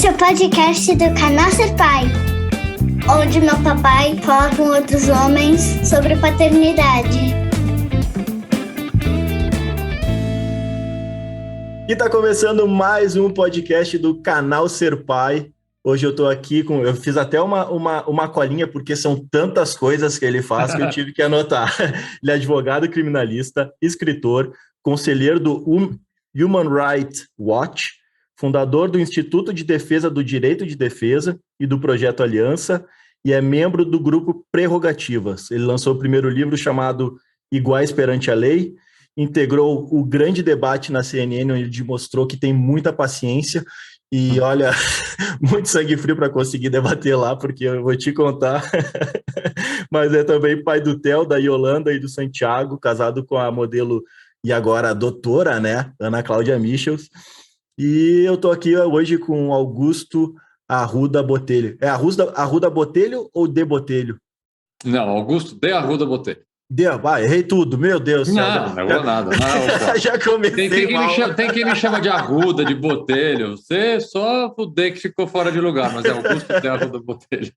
Esse é o podcast do canal Ser Pai, onde meu papai fala com outros homens sobre paternidade. E tá começando mais um podcast do canal Ser Pai. Hoje eu tô aqui com... Eu fiz até uma colinha, porque são tantas coisas que ele faz que eu tive que anotar. Ele é advogado criminalista, escritor, conselheiro do Human Rights Watch, fundador do Instituto de Defesa do Direito de Defesa e do Projeto Aliança, e é membro do grupo Prerrogativas. Ele lançou o primeiro livro chamado Iguais Perante a Lei, integrou o grande debate na CNN, onde ele mostrou que tem muita paciência e, olha, muito sangue frio para conseguir debater lá, porque eu vou te contar. Mas é também pai do Theo, da Yolanda e do Santiago, casado com a modelo e agora a doutora, né, Ana Cláudia Michels. E eu tô aqui hoje com Augusto Arruda Botelho. É Arruda Botelho ou de Botelho? Não, Augusto de Arruda Botelho. Errei tudo, meu Deus do céu. Não errou nada. Não, já comecei mal. Tem quem me chama de Arruda, de Botelho. Você só o D que ficou fora de lugar, mas é Augusto de Arruda Botelho.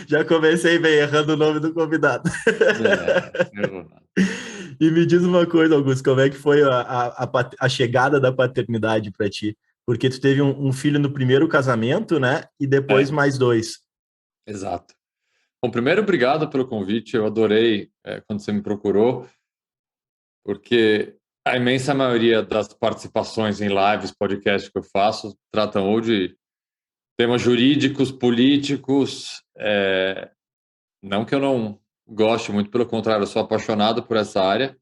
Já comecei bem, errando o nome do convidado. Errou nada. E me diz uma coisa, Augusto, como é que foi a chegada da paternidade para ti? Porque tu teve um filho no primeiro casamento, né? E depois mais dois. Exato. Bom, primeiro, obrigado pelo convite. Eu adorei quando você me procurou, porque a imensa maioria das participações em lives, podcasts que eu faço, tratam ou de temas jurídicos, políticos. Não que eu não goste, muito pelo contrário, eu sou apaixonado por essa área,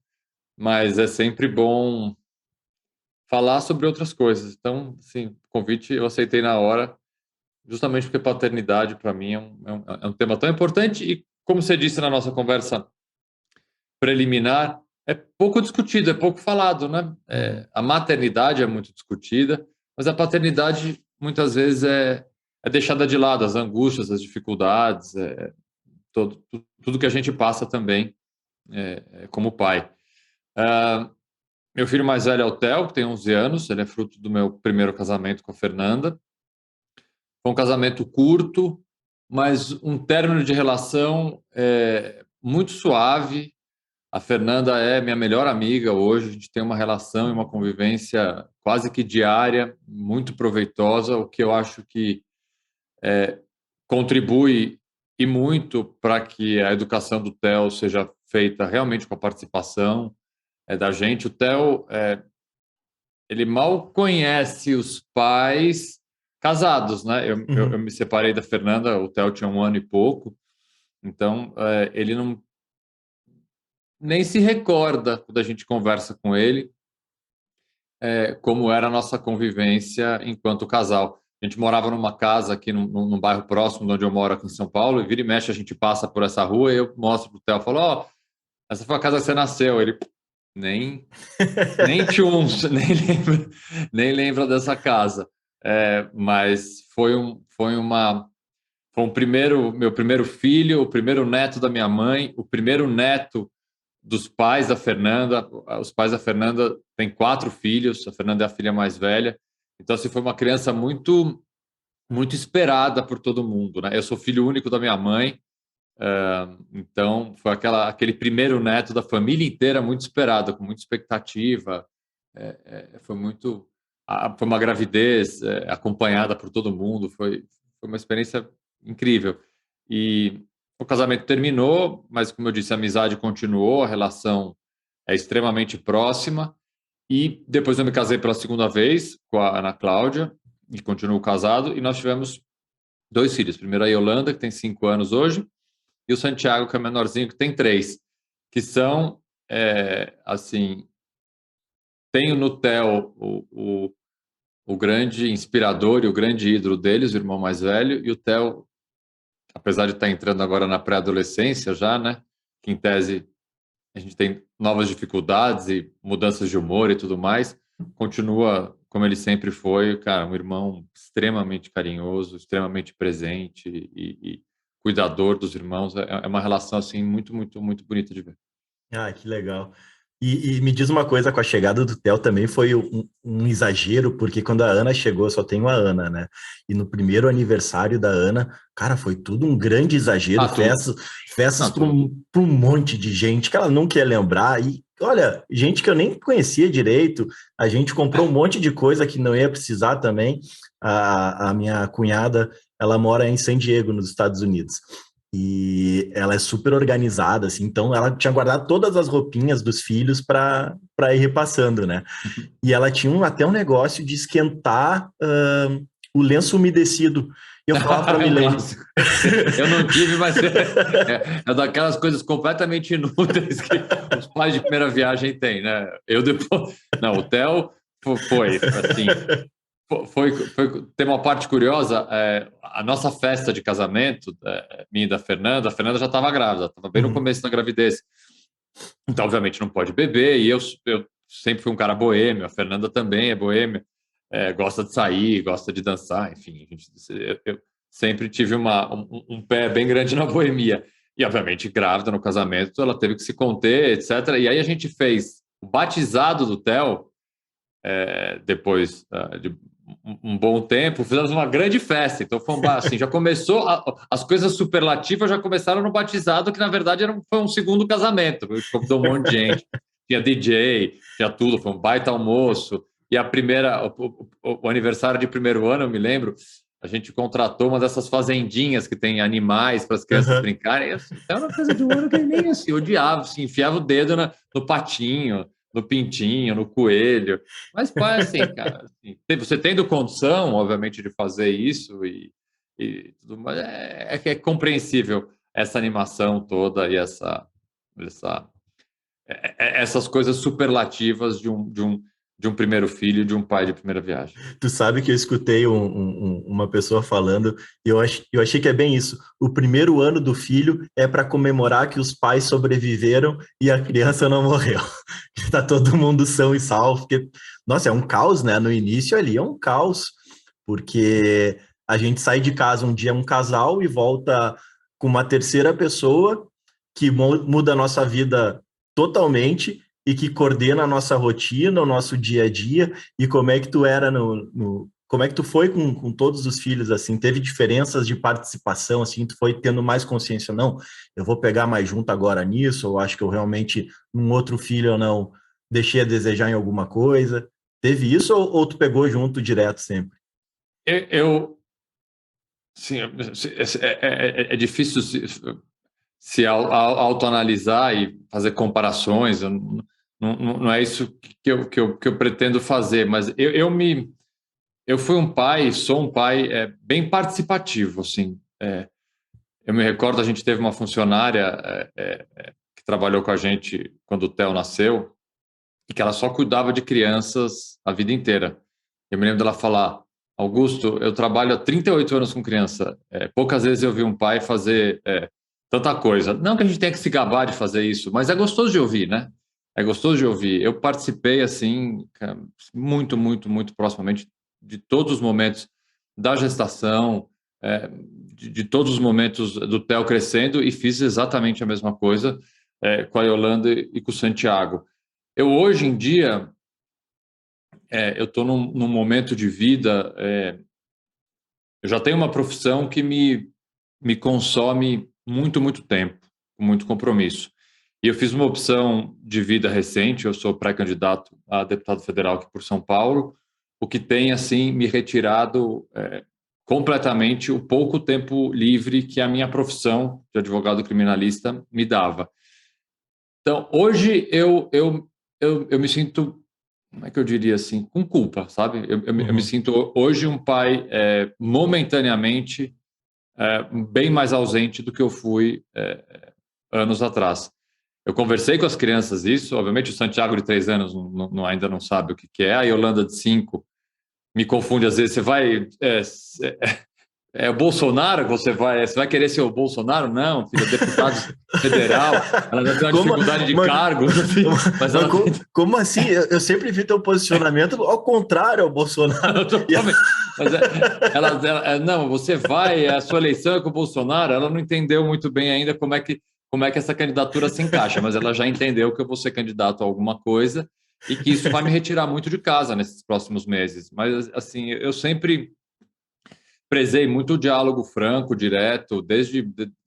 mas é sempre bom falar sobre outras coisas. Então, assim, o convite eu aceitei na hora, justamente porque paternidade, para mim, é um tema tão importante e, como você disse na nossa conversa preliminar, é pouco discutido, é pouco falado, né? A maternidade é muito discutida, mas a paternidade, muitas vezes, é deixada de lado, as angústias, as dificuldades, tudo que a gente passa também como pai. Meu filho mais velho é o Theo, que tem 11 anos, ele é fruto do meu primeiro casamento com a Fernanda. Foi um casamento curto, mas um término de relação muito suave. A Fernanda é minha melhor amiga hoje, a gente tem uma relação e uma convivência quase que diária, muito proveitosa, o que eu acho que contribui e muito para que a educação do Theo seja feita realmente com a participação da gente. O Theo, ele mal conhece os pais casados, né? Eu me separei da Fernanda, o Theo tinha 1 ano e pouco, então ele nem se recorda quando a gente conversa com ele como era a nossa convivência enquanto casal. A gente morava numa casa aqui num bairro próximo de onde eu moro aqui em São Paulo, e vira e mexe a gente passa por essa rua e eu mostro pro Theo, falo, essa foi a casa que você nasceu. Ele nem lembra dessa casa. Mas foi meu primeiro filho, o primeiro neto da minha mãe, o primeiro neto dos pais da Fernanda. Os pais da Fernanda têm 4 filhos, a Fernanda é a filha mais velha. Então, assim, foi uma criança muito, muito esperada por todo mundo, né? Eu sou filho único da minha mãe, então foi aquele primeiro neto da família inteira muito esperado, com muita expectativa. Foi uma gravidez acompanhada por todo mundo, foi uma experiência incrível. E o casamento terminou, mas, como eu disse, a amizade continuou, a relação é extremamente próxima. E depois eu me casei pela segunda vez com a Ana Cláudia e continuo casado, e nós tivemos 2 filhos. Primeiro a Yolanda, que tem 5 anos hoje, e o Santiago, que é menorzinho, que tem 3, que são, assim, tenho no Theo o grande inspirador e o grande ídolo deles, o irmão mais velho, e o Theo, apesar de estar entrando agora na pré-adolescência já, né, que em tese a gente tem novas dificuldades e mudanças de humor e tudo mais, continua como ele sempre foi, cara, um irmão extremamente carinhoso, extremamente presente e cuidador dos irmãos. É uma relação assim muito, muito, muito bonita de ver. Ah, que legal. E me diz uma coisa, com a chegada do Theo também foi um exagero, porque quando a Ana chegou, eu só tenho a Ana, né? E no primeiro aniversário da Ana, cara, foi tudo um grande exagero, festas para um monte de gente que ela não quer lembrar. E olha, gente que eu nem conhecia direito, a gente comprou um monte de coisa que não ia precisar também. A minha cunhada, ela mora em San Diego, nos Estados Unidos. E ela é super organizada, assim, então ela tinha guardado todas as roupinhas dos filhos para ir repassando, né? E ela tinha até um negócio de esquentar o lenço umedecido. Eu falava para Milene. Eu não tive, mas é daquelas coisas completamente inúteis que os pais de primeira viagem têm, né? Eu depois. Não, o Theo foi assim. Tem uma parte curiosa, a nossa festa de casamento, minha e da Fernanda, a Fernanda já estava grávida, estava bem no começo da gravidez. Então, obviamente, não pode beber, e eu sempre fui um cara boêmio, a Fernanda também é boêmia, gosta de sair, gosta de dançar, enfim, eu sempre tive um pé bem grande na boemia. E, obviamente, grávida no casamento, ela teve que se conter, etc. E aí a gente fez o batizado do Theo, depois de um bom tempo, fizemos uma grande festa. Então foi assim, já começou as coisas superlativas já começaram no batizado, que na verdade foi um segundo casamento. Convidou um monte de gente, tinha DJ, tinha tudo, foi um baita almoço. E o aniversário de primeiro ano, eu me lembro, a gente contratou uma dessas fazendinhas que tem animais para as crianças brincarem. Assim, era uma coisa de um ano que eu nem assim, odiava, assim, enfiava o dedo no patinho, no pintinho, no coelho. Mas, pai, assim, cara, assim, você tendo condição, obviamente, de fazer isso e tudo mais, é compreensível essa animação toda e essas coisas superlativas de um primeiro filho, de um pai de primeira viagem. Tu sabe que eu escutei uma pessoa falando, e eu achei que é bem isso. O primeiro ano do filho é para comemorar que os pais sobreviveram e a criança não morreu. Está todo mundo são e salvo. Porque, nossa, é um caos, né? No início ali é um caos, porque a gente sai de casa um dia um casal e volta com uma terceira pessoa que muda a nossa vida totalmente e que coordena a nossa rotina, o nosso dia a dia. E como é que tu era como é que tu foi com todos os filhos, assim? Teve diferenças de participação, assim? Tu foi tendo mais consciência, não, eu vou pegar mais junto agora nisso, ou acho que eu realmente, num outro filho, eu não deixei a desejar em alguma coisa? Teve isso ou tu pegou junto direto sempre? Sim, é difícil se autoanalisar e fazer comparações. Não é isso que eu pretendo fazer, mas eu fui um pai, sou um pai bem participativo, assim. Eu me recordo, a gente teve uma funcionária que trabalhou com a gente quando o Theo nasceu e que ela só cuidava de crianças a vida inteira. Eu me lembro dela falar: Augusto, eu trabalho há 38 anos com criança, poucas vezes eu vi um pai fazer tanta coisa. Não que a gente tenha que se gabar de fazer isso, mas é gostoso de ouvir, né? É gostoso de ouvir. Eu participei, assim, muito, muito, muito proximamente de todos os momentos da gestação, de todos os momentos do Theo crescendo, e fiz exatamente a mesma coisa com a Yolanda e com o Santiago. Eu, hoje em dia, eu estou num momento de vida, eu já tenho uma profissão que me consome muito, muito tempo, com muito compromisso. E eu fiz uma opção de vida recente, eu sou pré-candidato a deputado federal aqui por São Paulo, o que tem, assim, me retirado completamente o pouco tempo livre que a minha profissão de advogado criminalista me dava. Então, hoje eu me sinto, como é que eu diria assim, com culpa, sabe? Eu me sinto hoje um pai momentaneamente bem mais ausente do que eu fui anos atrás. Eu conversei com as crianças isso, obviamente o Santiago de 3 anos ainda não sabe o que é, a Yolanda de 5 me confunde às vezes, você vai... É o Bolsonaro que você vai querer ser o Bolsonaro? Não, filho, é deputado federal, ela já tem uma dificuldade de cargo. Assim, mas como assim? Eu sempre vi teu posicionamento ao contrário ao Bolsonaro. Mas não, você vai, a sua eleição é com o Bolsonaro, ela não entendeu muito bem ainda como é que como é que essa candidatura se encaixa, mas ela já entendeu que eu vou ser candidato a alguma coisa e que isso vai me retirar muito de casa nesses próximos meses. Mas, assim, eu sempre prezei muito o diálogo franco, direto,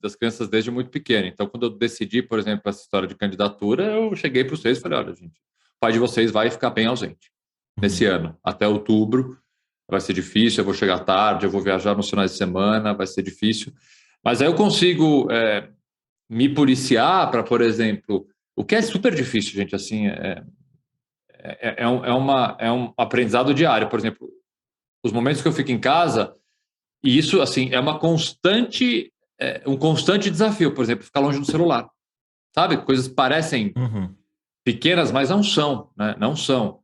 das crianças desde muito pequeno. Então, quando eu decidi, por exemplo, essa história de candidatura, eu cheguei para vocês e falei, olha, gente, o pai de vocês vai ficar bem ausente nesse ano, até outubro. Vai ser difícil, eu vou chegar tarde, eu vou viajar nos finais de semana, vai ser difícil. Mas aí eu consigo me policiar para, por exemplo, o que é super difícil, gente, assim, é um aprendizado diário. Por exemplo, os momentos que eu fico em casa, e isso, assim, é um constante desafio, por exemplo, ficar longe do celular. Sabe? Coisas parecem pequenas, mas não são, né? Não são.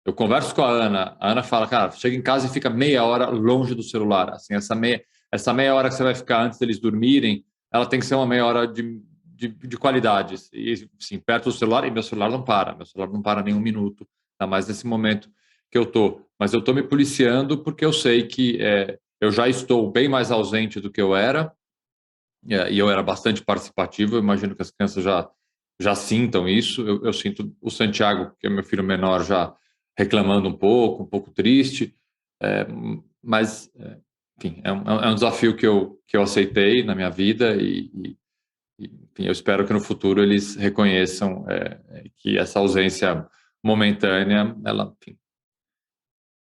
Eu converso com a Ana fala, cara, chega em casa e fica meia hora longe do celular. Assim, essa meia hora que você vai ficar antes deles dormirem, ela tem que ser uma meia hora de qualidade. E, sim, perto do celular, e meu celular não para nem um minuto, ainda mais nesse momento que eu tô. Mas eu tô me policiando porque eu sei que eu já estou bem mais ausente do que eu era, e eu era bastante participativo. Eu imagino que as crianças já sintam isso. Eu sinto o Santiago, que é meu filho menor, já reclamando um pouco triste, mas, enfim, é um desafio que eu aceitei na minha vida enfim, eu espero que no futuro eles reconheçam que essa ausência momentânea,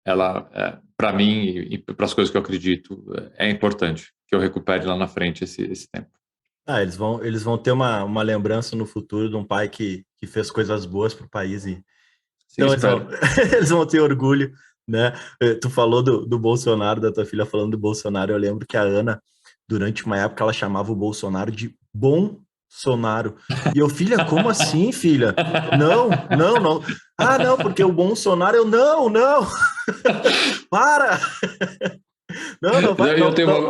ela para mim e para as coisas que eu acredito, é importante que eu recupere lá na frente esse tempo. Eles vão ter uma lembrança no futuro de um pai que fez coisas boas para o país. Sim, Então espero. eles vão ter orgulho, né? Tu falou do Bolsonaro, da tua filha falando do Bolsonaro. Eu lembro que a Ana, durante uma época, ela chamava o Bolsonaro de Bolsonaro. E eu, filha, como assim, filha? Não, não, não. Ah, não, porque o Bolsonaro, não, para! Não, não vai, não, não.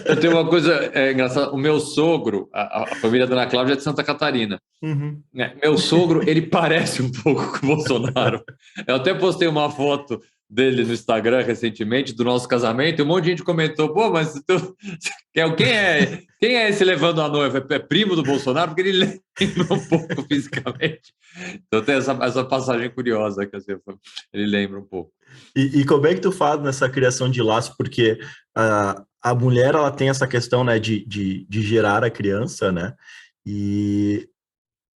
Eu tenho uma coisa engraçada. O meu sogro, a família da Ana Cláudia é de Santa Catarina. Uhum. Meu sogro, ele parece um pouco com o Bolsonaro. Eu até postei uma foto dele no Instagram recentemente, do nosso casamento, e um monte de gente comentou, pô, mas quem é esse levando a noiva? É primo do Bolsonaro? Porque ele lembra um pouco fisicamente. Então tem essa passagem curiosa, que assim, ele lembra um pouco. E como é que tu faz nessa criação de laço? Porque a mulher, ela tem essa questão, né, de gerar a criança, né? E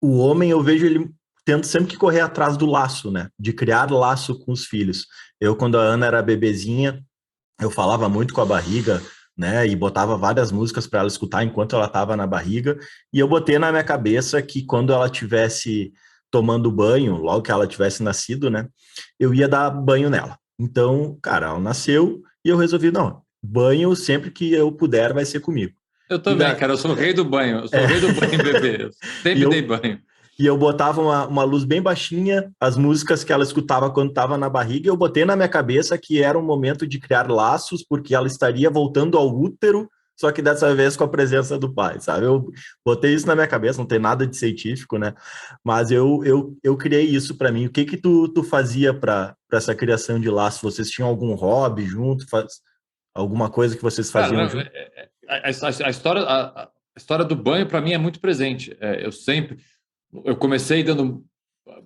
o homem, eu vejo ele tendo sempre que correr atrás do laço, né? De criar laço com os filhos. Eu, quando a Ana era bebezinha, eu falava muito com a barriga, né? E botava várias músicas para ela escutar enquanto ela estava na barriga. E eu botei na minha cabeça que quando ela tivesse tomando banho, logo que ela tivesse nascido, né? Eu ia dar banho nela. Então, cara, ela nasceu e eu resolvi, não, banho sempre que eu puder vai ser comigo. Eu também, cara, eu sou o rei do banho. Eu sou o rei do banho, bebê. Eu sempre dei banho. E eu botava uma luz bem baixinha, as músicas que ela escutava quando estava na barriga, e eu botei na minha cabeça que era um momento de criar laços, porque ela estaria voltando ao útero, só que dessa vez com a presença do pai, sabe? Eu botei isso na minha cabeça, não tem nada de científico, né? Mas eu criei isso para mim. O que tu fazia para essa criação de laços? Vocês tinham algum hobby junto? Alguma coisa que vocês faziam junto? A história do banho, para mim, é muito presente. Eu comecei dando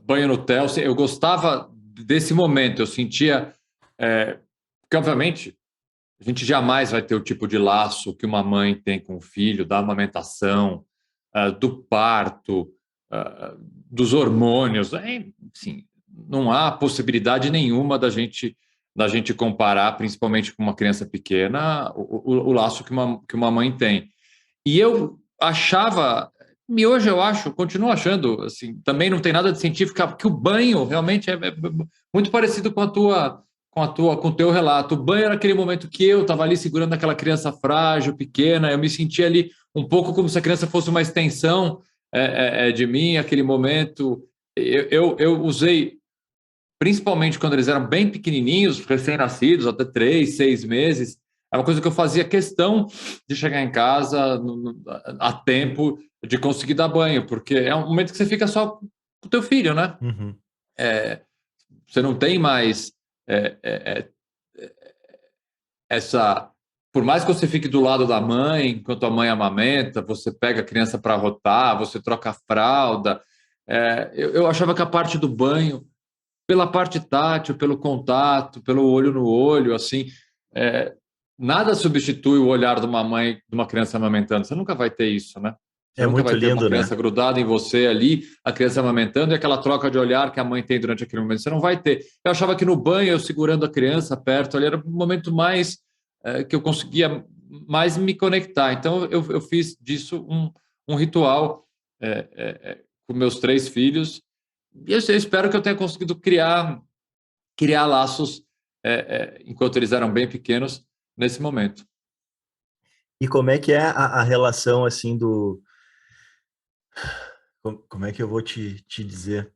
banho no Theo, eu gostava desse momento, eu sentia que, obviamente, a gente jamais vai ter o tipo de laço que uma mãe tem com o filho, da amamentação, do parto, dos hormônios. Assim, não há possibilidade nenhuma da gente comparar, principalmente com uma criança pequena, o laço que uma mãe tem. E eu achava, e hoje eu acho, continuo achando, assim, também não tem nada de científico, que o banho realmente é muito parecido com o teu relato. O banho era aquele momento que eu estava ali segurando aquela criança frágil, pequena, eu me sentia ali um pouco como se a criança fosse uma extensão de mim, aquele momento. Eu usei, principalmente quando eles eram bem pequenininhos, recém-nascidos, até 3, 6 meses, é uma coisa que eu fazia questão de chegar em casa a tempo de conseguir dar banho, porque é um momento que você fica só com o teu filho, né? Uhum. Você não tem mais essa por mais que você fique do lado da mãe, enquanto a mãe amamenta, você pega a criança para rotar, você troca a fralda. Eu achava que a parte do banho, pela parte tátil, pelo contato, pelo olho no olho, assim, nada substitui o olhar de uma mãe, de uma criança amamentando. Você nunca vai ter isso, né? Você É nunca muito vai ter uma lindo, né? criança grudada em você ali, a criança amamentando e aquela troca de olhar que a mãe tem durante aquele momento. Você não vai ter. Eu achava que no banho, eu segurando a criança perto ali, era o momento mais que eu conseguia mais me conectar. Então, eu fiz disso um ritual com meus 3 filhos. E eu espero que eu tenha conseguido criar laços enquanto eles eram bem pequenos nesse momento. E como é que é a relação, assim, do... Como é que eu vou te dizer?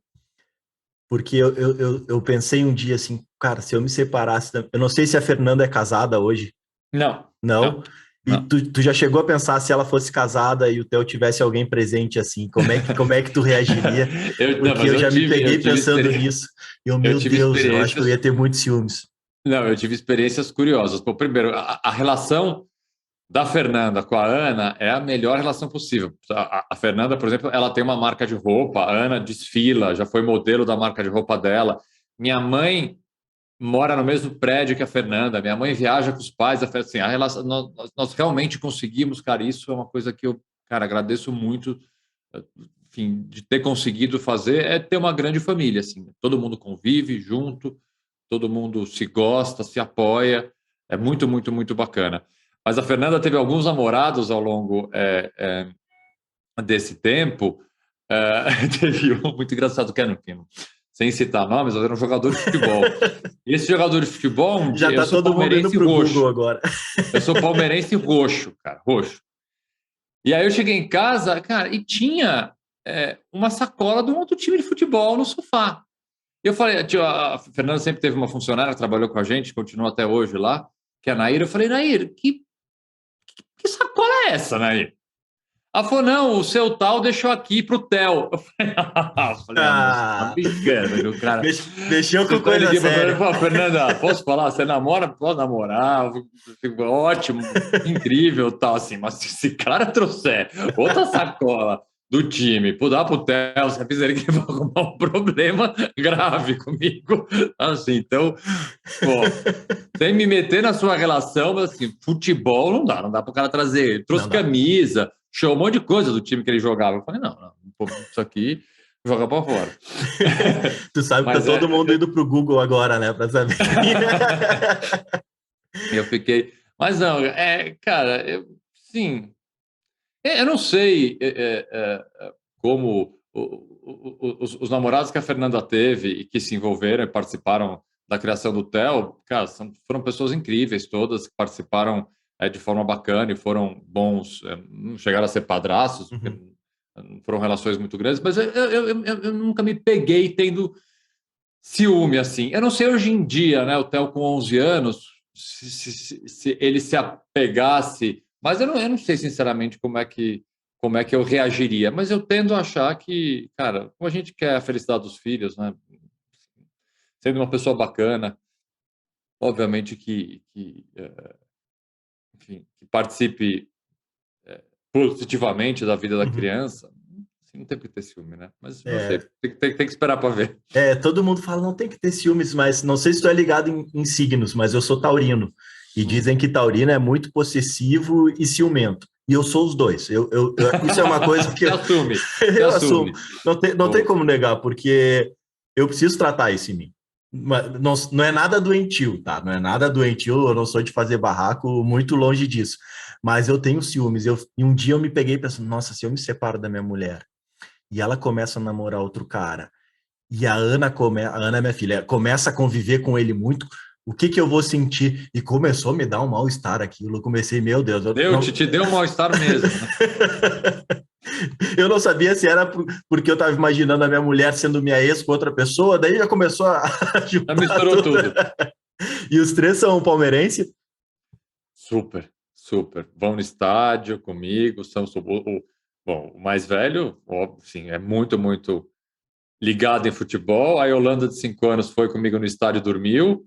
Porque eu pensei um dia assim, cara, se eu me separasse... Eu não sei se a Fernanda é casada hoje. Não, Não? não, E não. tu já chegou a pensar se ela fosse casada e o Theo tivesse alguém presente assim, como é que tu reagiria? Não, Porque mas eu já me peguei eu tive pensando experiência, nisso. E eu, eu meu tive Deus, eu acho que eu experiências. ia ter muitos ciúmes. Não, eu tive experiências curiosas. Bom, primeiro, a relação da Fernanda com a Ana é a melhor relação possível. A Fernanda, por exemplo, ela tem uma marca de roupa, a Ana desfila, já foi modelo da marca de roupa dela. Minha mãe mora no mesmo prédio que a Fernanda, minha mãe viaja com os pais, assim, a relação, nós realmente conseguimos, cara, isso é uma coisa que eu, cara, agradeço muito, enfim, de ter conseguido fazer, é ter uma grande família, assim, todo mundo convive junto, todo mundo se gosta, se apoia, é muito, muito, muito bacana. Mas a Fernanda teve alguns namorados ao longo desse tempo, teve um muito engraçado, que era, sem citar nomes, mas era um jogador de futebol. E esse jogador de futebol, um Já dia, eu tá sou todo mundo indo palmeirense pro Google roxo. agora. Eu sou palmeirense roxo, cara, roxo. E aí eu cheguei em casa, cara, e tinha uma sacola de um outro time de futebol no sofá. E eu falei, a Fernanda sempre teve uma funcionária, trabalhou com a gente, continua até hoje lá, que é a Nair. Eu falei, Nair, que sacola é essa, Nair? Ela falou, não, o seu tal deixou aqui pro Theo. Eu falei, moça, tá Ah, brincando, o cara. mexeu com Então eu coisa liguei pra séria. Fernanda, Fernanda, posso falar? Você namora? Pode namorar, ótimo, incrível, tal, assim, mas se esse cara trouxer outra sacola do time, dar pro Theo, você avisa ele que vai arrumar um problema grave comigo, assim, então, pô, sem me meter na sua relação, mas assim, futebol não dá pro cara trazer. Ele trouxe Não dá. camisa, show, um monte de coisa do time que ele jogava. Eu falei, não, pô, isso aqui joga pra fora. Tu sabe que tá Mas todo mundo indo pro Google agora, né, pra saber. eu fiquei. Mas não, cara, sim, eu não sei como os namorados que a Fernanda teve e que se envolveram e participaram da criação do Theo, cara, foram pessoas incríveis todas que participaram de forma bacana e foram bons, não chegaram a ser padrastos, porque Uhum. não foram relações muito grandes, mas eu nunca me peguei tendo ciúme, assim. Eu não sei hoje em dia, né, o Theo com 11 anos, se ele se apegasse, mas eu não sei sinceramente como é que eu reagiria, mas eu tendo a achar que, cara, como a gente quer a felicidade dos filhos, né, sendo uma pessoa bacana, obviamente enfim, que participe positivamente da vida da Uhum. criança, assim, não tem que ter ciúme, né? Mas não sei, É, tem que esperar para ver. todo mundo fala, não tem que ter ciúmes, mas não sei se tu é ligado em signos, mas eu sou taurino. E dizem que taurino é muito possessivo e ciumento. E eu sou os dois. Isso é uma coisa que Se assume, se eu assumo. assume. Não tem como negar, porque eu preciso tratar isso em mim. Não é nada doentio, tá? Não é nada doentio, eu não sou de fazer barraco, muito longe disso. Mas eu tenho ciúmes. E um dia eu me peguei pensando, nossa, se eu me separo da minha mulher e ela começa a namorar outro cara, e a Ana, minha filha, começa a conviver com ele muito, o que que eu vou sentir? E começou a me dar um mal-estar aquilo. Eu comecei, meu Deus, eu não... Te deu um mal-estar mesmo, né? Eu não sabia se era porque eu estava imaginando a minha mulher sendo minha ex com outra pessoa, daí já começou a Já juntar misturou tudo. tudo. E os 3 são palmeirense? Super, super. Vão no estádio comigo, bom, o mais velho, óbvio, sim, é muito, muito ligado em futebol. A Yolanda, de 5 anos, foi comigo no estádio, dormiu.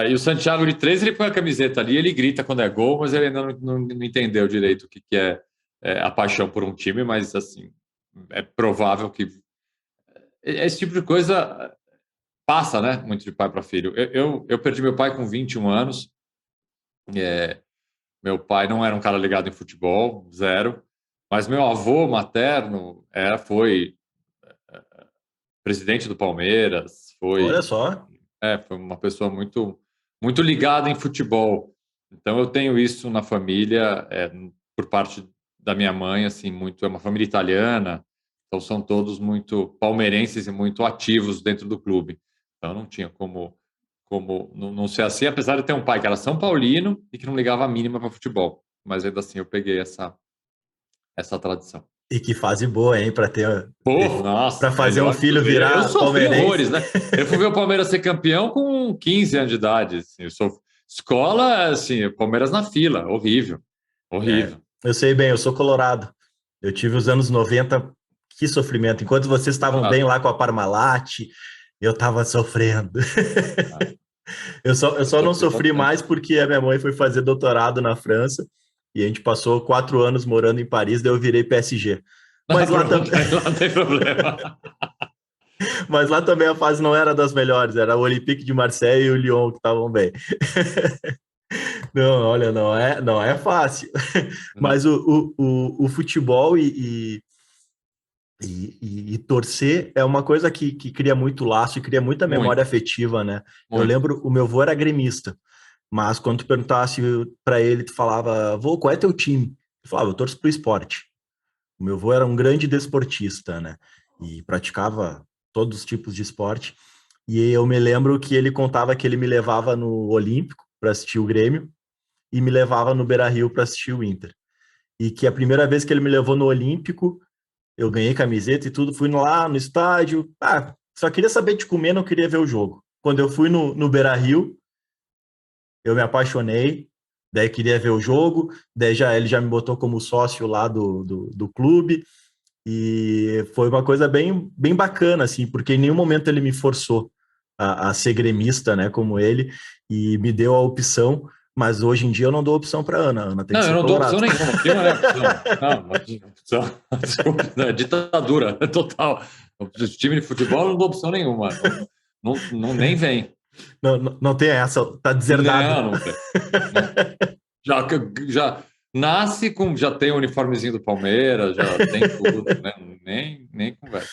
E o Santiago de 3, ele põe a camiseta ali, ele grita quando é gol, mas ele ainda não entendeu direito o que é a paixão por um time, mas assim, é provável que esse tipo de coisa passa, né? Muito de pai para filho. Eu perdi meu pai com 21 anos. Meu pai não era um cara ligado em futebol, zero. Mas meu avô materno foi presidente do Palmeiras, Olha só. foi uma pessoa muito, muito ligada em futebol. Então eu tenho isso na família, por parte da minha mãe, assim, muito, é uma família italiana, então são todos muito palmeirenses e muito ativos dentro do clube. Então não tinha como não ser assim, apesar de ter um pai que era São Paulino e que não ligava a mínima para futebol. Mas ainda assim eu peguei essa tradição. E que fase boa, hein, Pô, nossa, para fazer um melhor. filho Eu virar sofri palmeirense. horrores, né? Eu fui ver o Palmeiras ser campeão com 15 anos de idade. Assim, escola, assim, Palmeiras na fila, horrível, horrível. Eu sei bem, eu sou colorado. Eu tive os anos 90, que sofrimento. Enquanto vocês estavam bem lá com a Parmalat, eu estava sofrendo. Eu só não sofri mais porque a minha mãe foi fazer doutorado na França e a gente passou 4 anos morando em Paris, daí eu virei PSG. Mas lá também. Não tem problema. Mas lá também a fase não era das melhores, era o Olympique de Marseille e o Lyon que estavam bem. Não, olha, não é fácil. Mas o futebol e torcer é uma coisa que cria muito laço e cria muita memória afetiva, né? Muito. Eu lembro, o meu avô era gremista, mas quando tu perguntasse para ele, tu falava, vô, qual é teu time? Ele falava, eu torço pro Sport. O meu avô era um grande desportista, né? E praticava todos os tipos de esporte. E eu me lembro que ele contava que ele me levava no Olímpico para assistir o Grêmio e me levava no Beira-Rio para assistir o Inter. E que a primeira vez que ele me levou no Olímpico, eu ganhei camiseta e tudo, fui lá no estádio. Só queria saber de comer, não queria ver o jogo. Quando eu fui no Beira-Rio, eu me apaixonei, daí queria ver o jogo, daí ele já me botou como sócio lá do clube, e foi uma coisa bem, bem bacana, assim, porque em nenhum momento ele me forçou a ser gremista, né, como ele, e me deu a opção, mas hoje em dia eu não dou opção para Ana. Ana tem que ser eu não colorado. dou opção nenhuma. Aqui não é opção. Desculpa, é ditadura total. O time de futebol eu não dou opção nenhuma. Nem vem. Não tem essa, tá deserdado. Não tem. Já nasce com, já tem o uniformezinho do Palmeiras, já tem tudo, né? Nem conversa.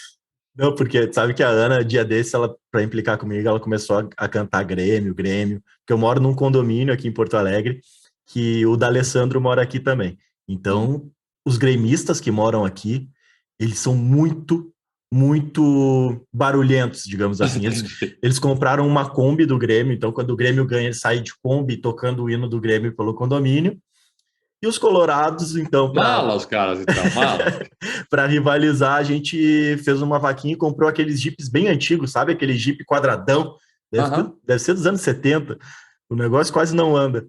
Não, porque sabe que a Ana, dia desse, para implicar comigo, ela começou a cantar Grêmio, porque eu moro num condomínio aqui em Porto Alegre, que o D'Alessandro mora aqui também. Então, os gremistas que moram aqui, eles são muito, muito barulhentos, digamos assim. Eles compraram uma Kombi do Grêmio, então quando o Grêmio ganha, ele sai de Kombi tocando o hino do Grêmio pelo condomínio. E os colorados, então... Mala os caras, então, mala. Para rivalizar, a gente fez uma vaquinha e comprou aqueles jipes bem antigos, sabe? Aquele jipe quadradão. Deve ser dos anos 70. O negócio quase não anda.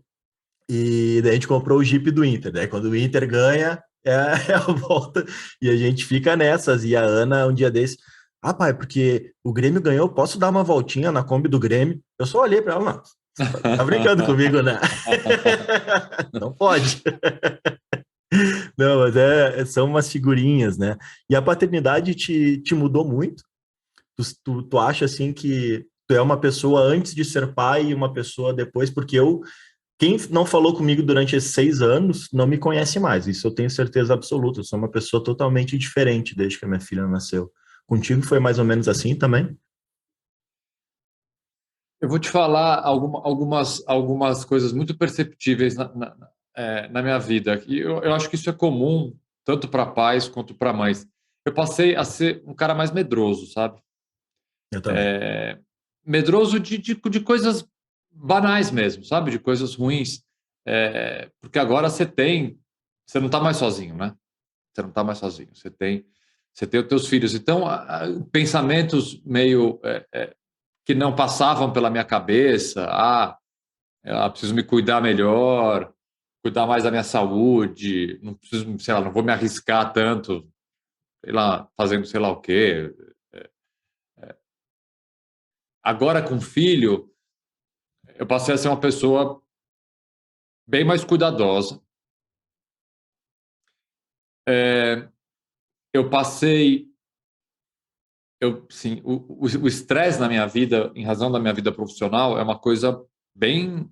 E daí a gente comprou o jipe do Inter. Daí quando o Inter ganha, é a volta. E a gente fica nessas. E a Ana, um dia desse... pai, porque o Grêmio ganhou, posso dar uma voltinha na Kombi do Grêmio? Eu só olhei para ela, não. Tá brincando comigo, né? Não pode. Não, mas são umas figurinhas, né? E a paternidade te mudou muito? Tu acha, assim, que tu é uma pessoa antes de ser pai e uma pessoa depois? Porque quem não falou comigo durante esses 6 anos não me conhece mais. Isso eu tenho certeza absoluta. Eu sou uma pessoa totalmente diferente desde que a minha filha nasceu. Contigo foi mais ou menos assim também? Eu vou te falar algumas coisas muito perceptíveis na minha vida. E eu acho que isso é comum, tanto para pais quanto para mães. Eu passei a ser um cara mais medroso, sabe? Eu também. Medroso de coisas banais mesmo, sabe? De coisas ruins. Porque agora você não está mais sozinho, né? Você não está mais sozinho. Você tem os teus filhos. Então, pensamentos meio... que não passavam pela minha cabeça, preciso me cuidar melhor, cuidar mais da minha saúde, não preciso, sei lá, não vou me arriscar tanto, sei lá, fazendo sei lá o quê. Agora com filho, eu passei a ser uma pessoa bem mais cuidadosa. Eu passei... sim, o estresse na minha vida, em razão da minha vida profissional, é uma coisa bem,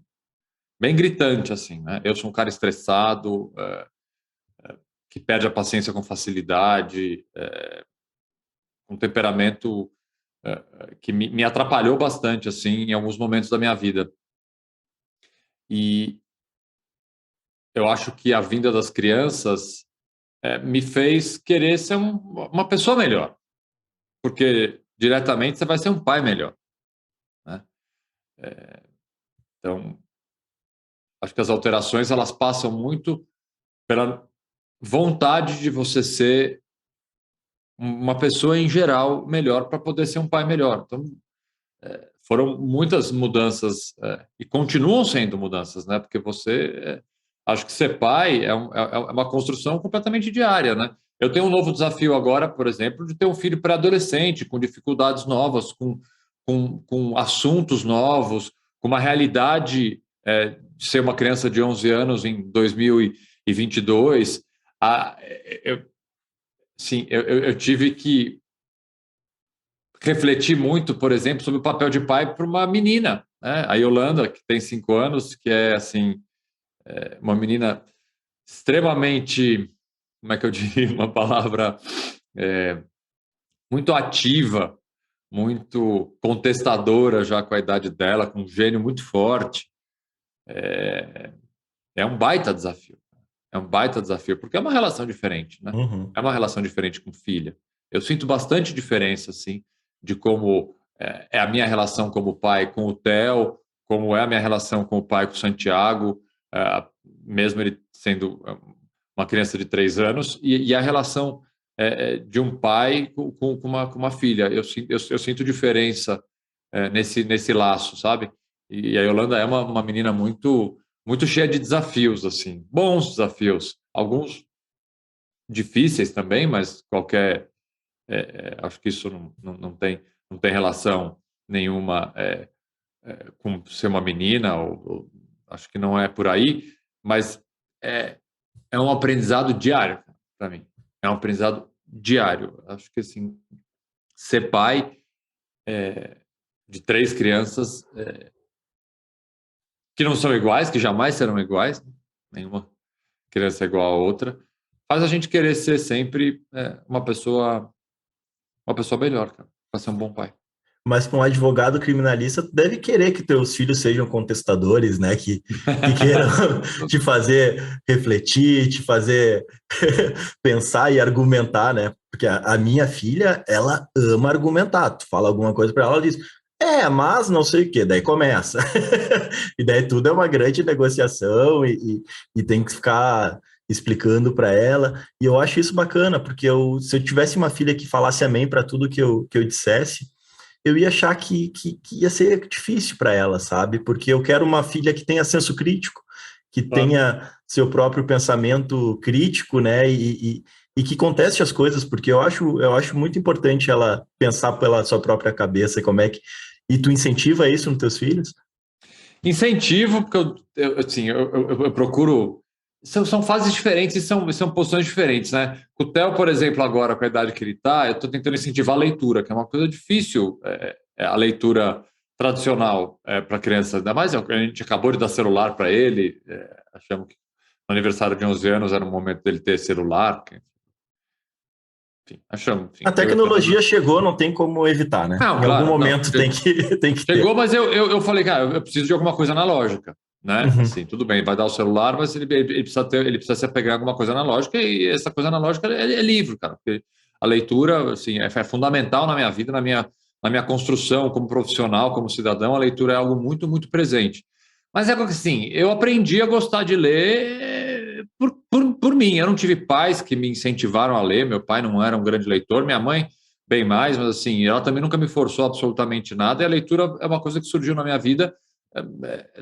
bem gritante, assim, né? Eu sou um cara estressado, que perde a paciência com facilidade, um temperamento que me atrapalhou bastante, assim, em alguns momentos da minha vida. E eu acho que a vinda das crianças me fez querer ser uma pessoa melhor, porque diretamente você vai ser um pai melhor, né? Então, acho que as alterações elas passam muito pela vontade de você ser uma pessoa em geral melhor para poder ser um pai melhor. Então, foram muitas mudanças e continuam sendo mudanças, né? Porque você, acho que ser pai é uma construção completamente diária, né? Eu tenho um novo desafio agora, por exemplo, de ter um filho pré-adolescente com dificuldades novas, com assuntos novos, com uma realidade de ser uma criança de 11 anos em 2022. Eu tive que refletir muito, por exemplo, sobre o papel de pai para uma menina, né? A Yolanda, que tem 5 anos, que é assim, uma menina extremamente, como é que eu diria uma palavra, muito ativa, muito contestadora já com a idade dela, com um gênio muito forte. É um baita desafio. É um baita desafio, porque é uma relação diferente, né? Uhum. É uma relação diferente com filha. Eu sinto bastante diferença, assim, de como é a minha relação como pai com o Theo, como é a minha relação com o pai com o Santiago, mesmo ele sendo uma criança de 3 anos, e a relação de um pai com uma filha. Eu sinto diferença nesse laço, sabe? E a Yolanda é uma menina muito, muito cheia de desafios, assim, bons desafios, alguns difíceis também, mas acho que isso não tem relação nenhuma com ser uma menina, acho que não é por aí, mas é um aprendizado diário para mim. É um aprendizado diário. Acho que assim, ser pai de 3 crianças que não são iguais, que jamais serão iguais, nenhuma criança é igual a outra, faz a gente querer ser sempre uma pessoa melhor, cara, para ser um bom pai. Mas para um advogado criminalista, tu deve querer que teus filhos sejam contestadores, né? Que queiram te fazer refletir, te fazer pensar e argumentar, né? Porque a minha filha, ela ama argumentar. Tu fala alguma coisa para ela, ela diz, mas não sei o quê. Daí começa. E daí tudo é uma grande negociação e tem que ficar explicando para ela. E eu acho isso bacana, porque se eu tivesse uma filha que falasse amém para tudo que eu dissesse, eu ia achar que ia ser difícil para ela, sabe? Porque eu quero uma filha que tenha senso crítico, que tenha seu próprio pensamento crítico, né? E que conteste as coisas, porque eu acho muito importante ela pensar pela sua própria cabeça, E tu incentiva isso nos teus filhos? Incentivo, porque eu procuro... São fases diferentes e são posições diferentes, né? O Theo, por exemplo, agora, com a idade que ele está, eu estou tentando incentivar a leitura, que é uma coisa difícil, a leitura tradicional para criança. Ainda mais, a gente acabou de dar celular para ele, achamos que no aniversário de 11 anos era o momento dele ter celular. Enfim, achamos. Enfim, a tecnologia chegou, não tem como evitar, né? Não, em claro, algum momento tem que ter. Chegou, mas eu falei, cara, eu preciso de alguma coisa analógica. Né? Uhum. Assim, tudo bem, vai dar o celular, mas ele precisa se apegar a alguma coisa analógica, e essa coisa analógica é livro, cara, porque a leitura assim, é fundamental na minha vida, na minha construção como profissional, como cidadão. A leitura é algo muito, muito presente. Mas é assim, eu aprendi a gostar de ler por mim. Eu não tive pais que me incentivaram a ler. Meu pai não era um grande leitor, minha mãe bem mais, mas assim, ela também nunca me forçou absolutamente nada, e a leitura é uma coisa que surgiu na minha vida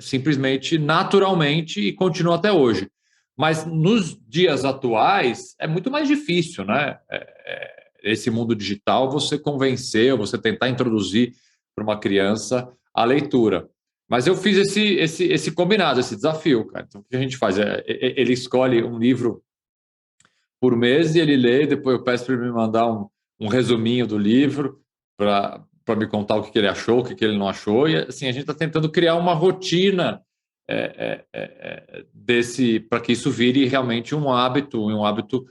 simplesmente naturalmente e continua até hoje. Mas nos dias atuais é muito mais difícil, né? Esse mundo digital, você convencer, você tentar introduzir para uma criança a leitura. Mas eu fiz esse combinado, esse desafio, cara. Então, o que a gente faz? Ele escolhe um livro por mês e ele lê, depois eu peço para ele me mandar um resuminho do livro para me contar o que ele achou, o que ele não achou. E assim, a gente está tentando criar uma rotina para que isso vire realmente um hábito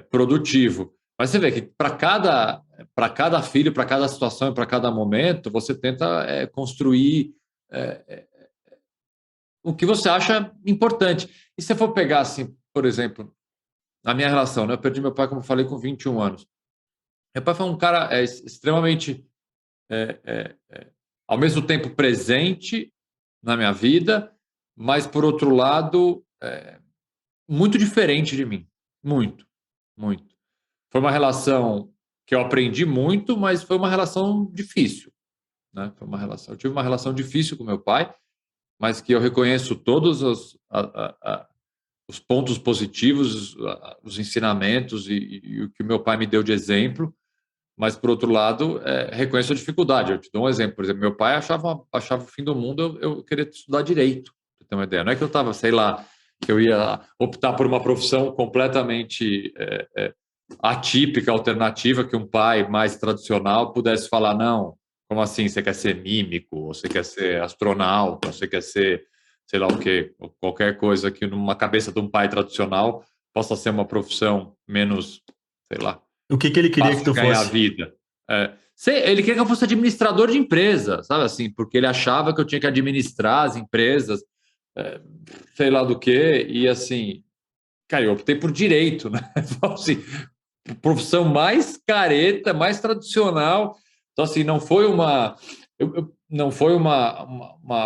produtivo. Mas você vê que para cada filho, para cada situação e para cada momento, você tenta construir o que você acha importante. E se você for pegar, assim, por exemplo, a minha relação, né? Eu perdi meu pai, como eu falei, com 21 anos. Meu pai foi um cara extremamente, ao mesmo tempo, presente na minha vida, mas, por outro lado, muito diferente de mim. Muito, muito. Foi uma relação que eu aprendi muito, mas foi uma relação difícil, né? Eu tive uma relação difícil com meu pai, mas que eu reconheço todos os pontos positivos, os ensinamentos e o que meu pai me deu de exemplo, mas, por outro lado, reconheço a dificuldade. Eu te dou um exemplo. Por exemplo, meu pai achava o fim do mundo eu queria estudar direito, para ter uma ideia. Não é que eu estava, sei lá, que eu ia optar por uma profissão completamente atípica, alternativa, que um pai mais tradicional pudesse falar, não, como assim, você quer ser mímico, ou você quer ser astronauta, ou você quer ser, sei lá o quê, qualquer coisa que numa cabeça de um pai tradicional possa ser uma profissão menos, sei lá, O que ele queria que tu ganhar a fosse? vida. Ele queria que eu fosse administrador de empresa, sabe assim, porque ele achava que eu tinha que administrar as empresas, sei lá do que, e assim, cara, eu optei por direito, né? Assim, profissão mais careta, mais tradicional. Então, assim, não foi não foi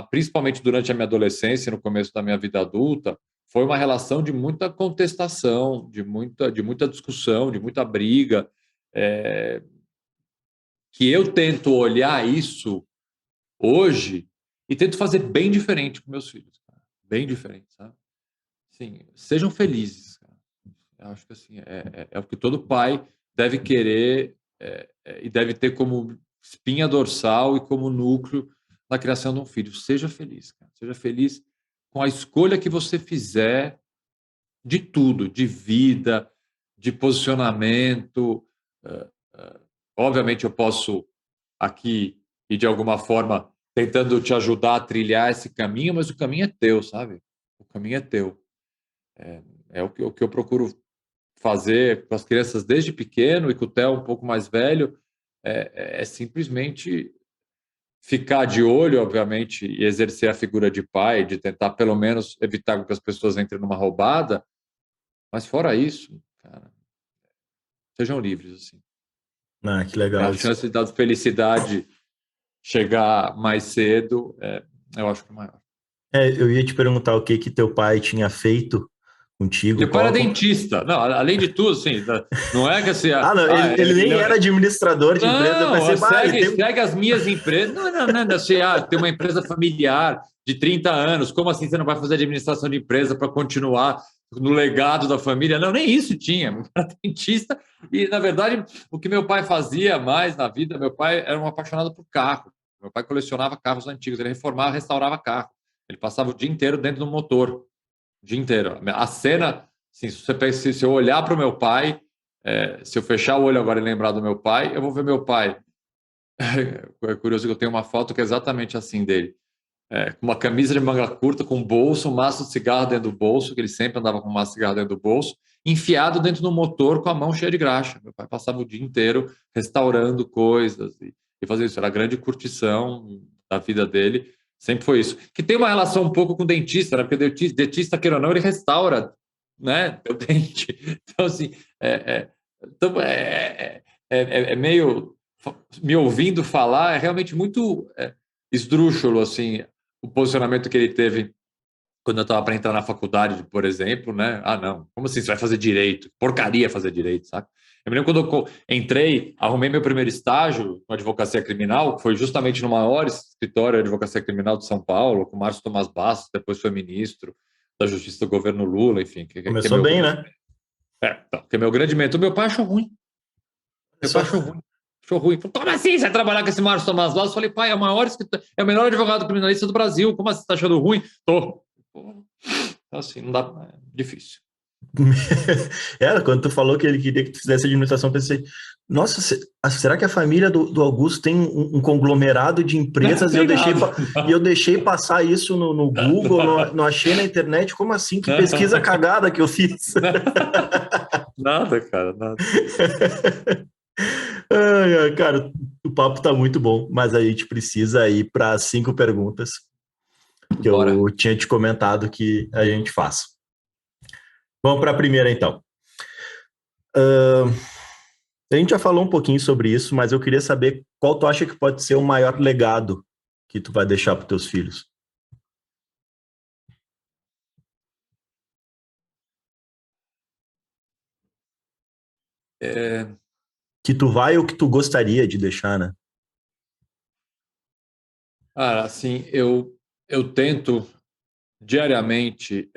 principalmente durante a minha adolescência, no começo da minha vida adulta, foi uma relação de muita contestação, de muita discussão, de muita briga, que eu tento olhar isso hoje e tento fazer bem diferente com meus filhos, cara. Bem diferente, sabe? Sim, sejam felizes, cara. Eu acho que assim, é o que todo pai deve querer e deve ter como espinha dorsal e como núcleo na criação de um filho. Seja feliz, cara. Seja feliz com a escolha que você fizer de tudo, de vida, de posicionamento. Obviamente, eu posso aqui e de alguma forma tentando te ajudar a trilhar esse caminho, mas o caminho é teu, sabe? O caminho é teu. É o que eu procuro fazer com as crianças desde pequeno e com o Theo um pouco mais velho, simplesmente ficar de olho, obviamente, e exercer a figura de pai, de tentar pelo menos evitar que as pessoas entrem numa roubada, mas fora isso, cara, sejam livres, assim. Ah, que legal. A chance da felicidade chegar mais cedo, eu acho que é maior. Eu ia te perguntar o que teu pai tinha feito contigo. Meu pai era dentista. Não, além de tudo, assim, não é que assim... Não, ele nem era administrador de empresa. Eu pensei, segue as minhas empresas. Não, assim, tem uma empresa familiar de 30 anos. Como assim você não vai fazer administração de empresa para continuar no legado da família? Não, nem isso tinha. Meu pai era dentista. E, na verdade, o que meu pai fazia mais na vida, meu pai era um apaixonado por carro. Meu pai colecionava carros antigos. Ele reformava, restaurava carro. Ele passava o dia inteiro dentro do motor. O dia inteiro. A cena, assim, se eu olhar para o meu pai, se eu fechar o olho agora e lembrar do meu pai, eu vou ver meu pai. É curioso que eu tenho uma foto que é exatamente assim dele. Com uma camisa de manga curta, com bolso, um maço de cigarro dentro do bolso, que ele sempre andava com um maço de cigarro dentro do bolso, enfiado dentro do motor com a mão cheia de graxa. Meu pai passava o dia inteiro restaurando coisas e fazia isso. Era a grande curtição da vida dele. Sempre foi isso. Que tem uma relação um pouco com o dentista, né? Porque o dentista, queira ou não, ele restaura, né, o dente. Então, assim, meio... Me ouvindo falar, é realmente muito esdrúxulo, assim, o posicionamento que ele teve quando eu estava para entrar na faculdade, por exemplo, né? Não, como assim você vai fazer direito? Porcaria fazer direito, sabe? Eu me lembro quando eu entrei, arrumei meu primeiro estágio com advocacia criminal, que foi justamente no maior escritório de advocacia criminal de São Paulo, com o Márcio Tomás Bastos, depois foi ministro da Justiça do governo Lula, enfim. Começou bem, né? Então, que é meu grande mentor. Meu pai achou ruim. Meu pai achou ruim. Achou ruim. Falei, como assim você vai trabalhar com esse Márcio Tomás Lazo? Eu falei, pai, é o melhor advogado criminalista do Brasil. Como assim você está achando ruim? Tô. Então, assim, não dá. É difícil. Quando tu falou que ele queria que tu fizesse administração, eu pensei, nossa, será que a família do Augusto tem um conglomerado de empresas e eu deixei passar isso no Google, não achei na internet? Como assim? Que pesquisa cagada que eu fiz? Nada, cara, nada. Cara, o papo tá muito bom, mas a gente precisa ir para 5 perguntas que Bora. eu tinha te comentado que a gente faz. Vamos para a primeira, então. A gente já falou um pouquinho sobre isso, mas eu queria saber qual tu acha que pode ser o maior legado que tu vai deixar para os teus filhos. Que tu vai ou que tu gostaria de deixar, né? Cara, assim, eu tento diariamente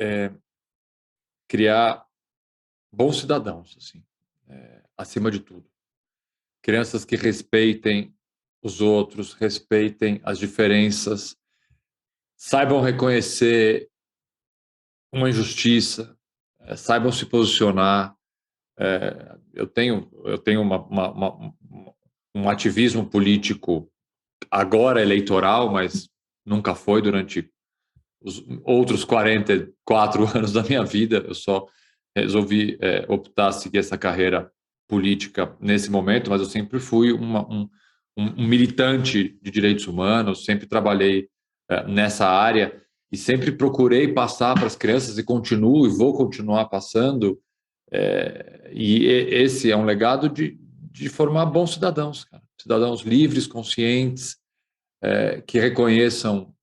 criar bons cidadãos, assim, acima de tudo. Crianças que respeitem os outros, respeitem as diferenças, saibam reconhecer uma injustiça, saibam se posicionar. Eu tenho um ativismo político agora eleitoral, mas nunca foi durante os outros 44 anos da minha vida. Eu só resolvi optar seguir essa carreira política nesse momento, mas eu sempre fui um militante de direitos humanos, sempre trabalhei nessa área e sempre procurei passar para as crianças e continuo e vou continuar passando. E esse é um legado de formar bons cidadãos, cara. Cidadãos livres, conscientes, que reconheçam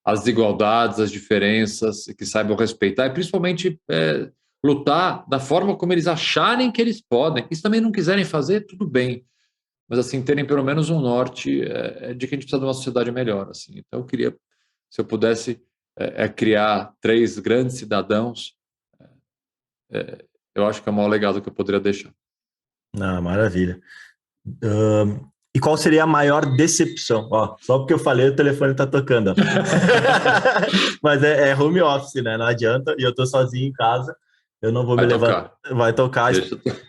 as desigualdades, as diferenças, que saibam respeitar e principalmente lutar da forma como eles acharem que eles podem. E se também não quiserem fazer, tudo bem. Mas assim, terem pelo menos um norte de que a gente precisa de uma sociedade melhor. Assim. Então eu queria, se eu pudesse criar 3 grandes cidadãos, eu acho que é o maior legado que eu poderia deixar. Maravilha. E qual seria a maior decepção? Só porque eu falei, o telefone tá tocando. Mas é home office, né? Não adianta. E eu tô sozinho em casa. Eu não vou me levar. Vai tocar.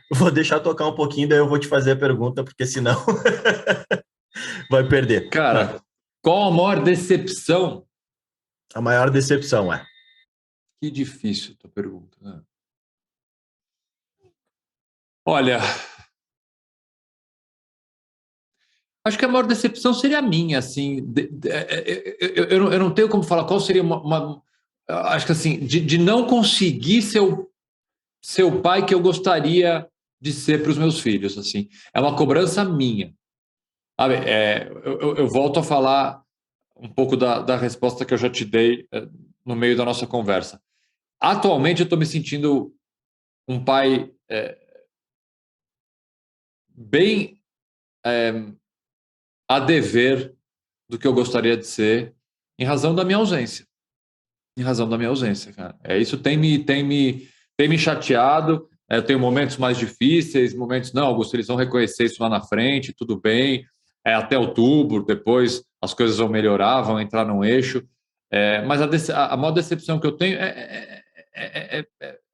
Vou deixar tocar um pouquinho, daí eu vou te fazer a pergunta, porque senão vai perder. Cara, qual a maior decepção? A maior decepção Que difícil a tua pergunta, né? Olha, acho que a maior decepção seria a minha, assim. Eu não tenho como falar qual seria acho que assim, de não conseguir ser o pai que eu gostaria de ser para os meus filhos, assim. É uma cobrança minha. Sabe, eu volto a falar um pouco da resposta que eu já te dei no meio da nossa conversa. Atualmente eu estou me sentindo um pai bem a dever do que eu gostaria de ser em razão da minha ausência. Em razão da minha ausência, cara. Isso tem me chateado. Eu tenho momentos mais difíceis, momentos, não, Augusto, eles vão reconhecer isso lá na frente, tudo bem, até outubro, depois as coisas vão melhorar, vão entrar num eixo. Mas a maior decepção que eu tenho é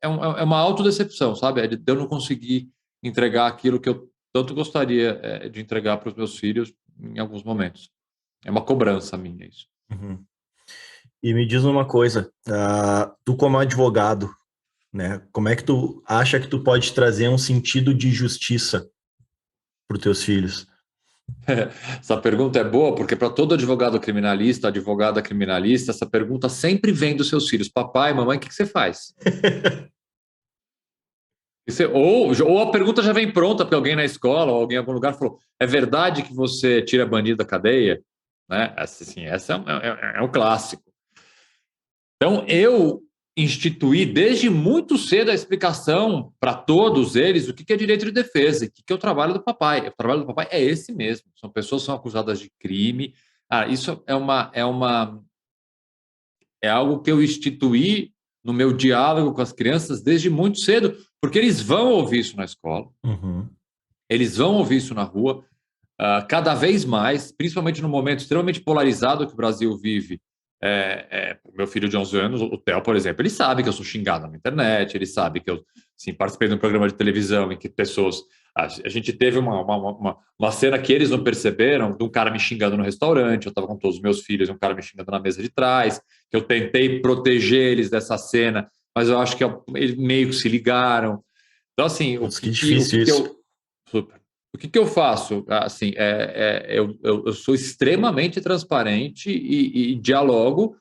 uma autodecepção, sabe? De eu não conseguir entregar aquilo que eu tanto gostaria de entregar para os meus filhos em alguns momentos. É uma cobrança minha isso. Uhum. E me diz uma coisa, tu como advogado, né? Como é que tu acha que tu pode trazer um sentido de justiça para os teus filhos? Essa pergunta é boa, porque para todo advogado criminalista, advogada criminalista, essa pergunta sempre vem dos seus filhos. Papai, mamãe, o que você faz? Ou a pergunta já vem pronta, porque alguém na escola ou alguém em algum lugar falou: é verdade que você tira bandido da cadeia? Né? Essa é um clássico. Então, eu instituí desde muito cedo a explicação para todos eles o que é direito de defesa, o que é o trabalho do papai. O trabalho do papai é esse mesmo. São pessoas que são acusadas de crime. Isso é algo que eu instituí no meu diálogo com as crianças desde muito cedo, porque eles vão ouvir isso na escola. Uhum. Eles vão ouvir isso na rua, cada vez mais, principalmente no momento extremamente polarizado que o Brasil vive. Meu filho de 11 anos, o Theo, por exemplo, ele sabe que eu sou xingado na internet, ele sabe que eu participei de um programa de televisão em que pessoas... A gente teve uma cena que eles não perceberam, de um cara me xingando no restaurante, eu estava com todos os meus filhos, um cara me xingando na mesa de trás, que eu tentei proteger eles dessa cena, mas eu acho que eles meio que se ligaram. Então, assim, Que difícil isso. O que eu faço? Assim, eu sou extremamente transparente e dialogo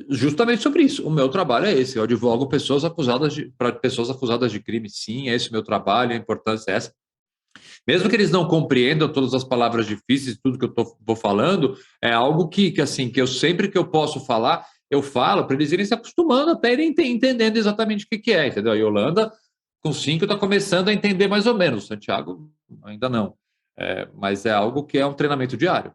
justamente sobre isso. O meu trabalho é esse. Eu advogo para pessoas acusadas de crime. Sim, é esse o meu trabalho, a importância é essa. Mesmo que eles não compreendam todas as palavras difíceis, tudo que eu vou falando, é algo que eu sempre que eu posso falar, eu falo para eles irem se acostumando até irem entendendo exatamente o que é, entendeu? A Yolanda, com 5, está começando a entender mais ou menos. O Santiago ainda não. Mas é algo que é um treinamento diário.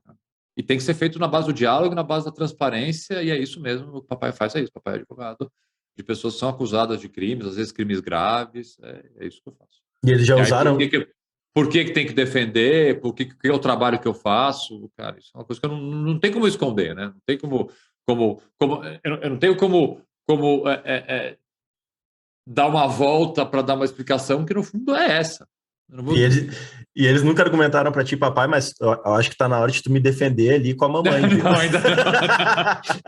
E tem que ser feito na base do diálogo, na base da transparência, e é isso mesmo. O papai faz isso. O papai é advogado de pessoas que são acusadas de crimes, às vezes crimes graves. É isso que eu faço. E eles já usaram... Por que tem que defender? Por que é o trabalho que eu faço? Cara, isso é uma coisa que eu não tem como esconder, né? Não tem como eu não tenho como dar uma volta para dar uma explicação que no fundo é essa. E eles nunca argumentaram para ti, papai, mas eu acho que está na hora de tu me defender ali com a mamãe. Não, ainda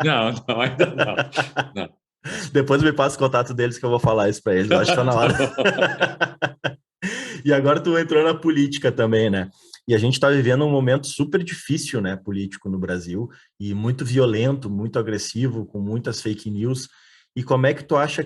não. Ainda não. Depois me passa o contato deles que eu vou falar isso para eles. Eu acho que está na hora. E agora tu entrou na política também, né? E a gente está vivendo um momento super difícil, né, político no Brasil, e muito violento, muito agressivo, com muitas fake news. E como é que tu acha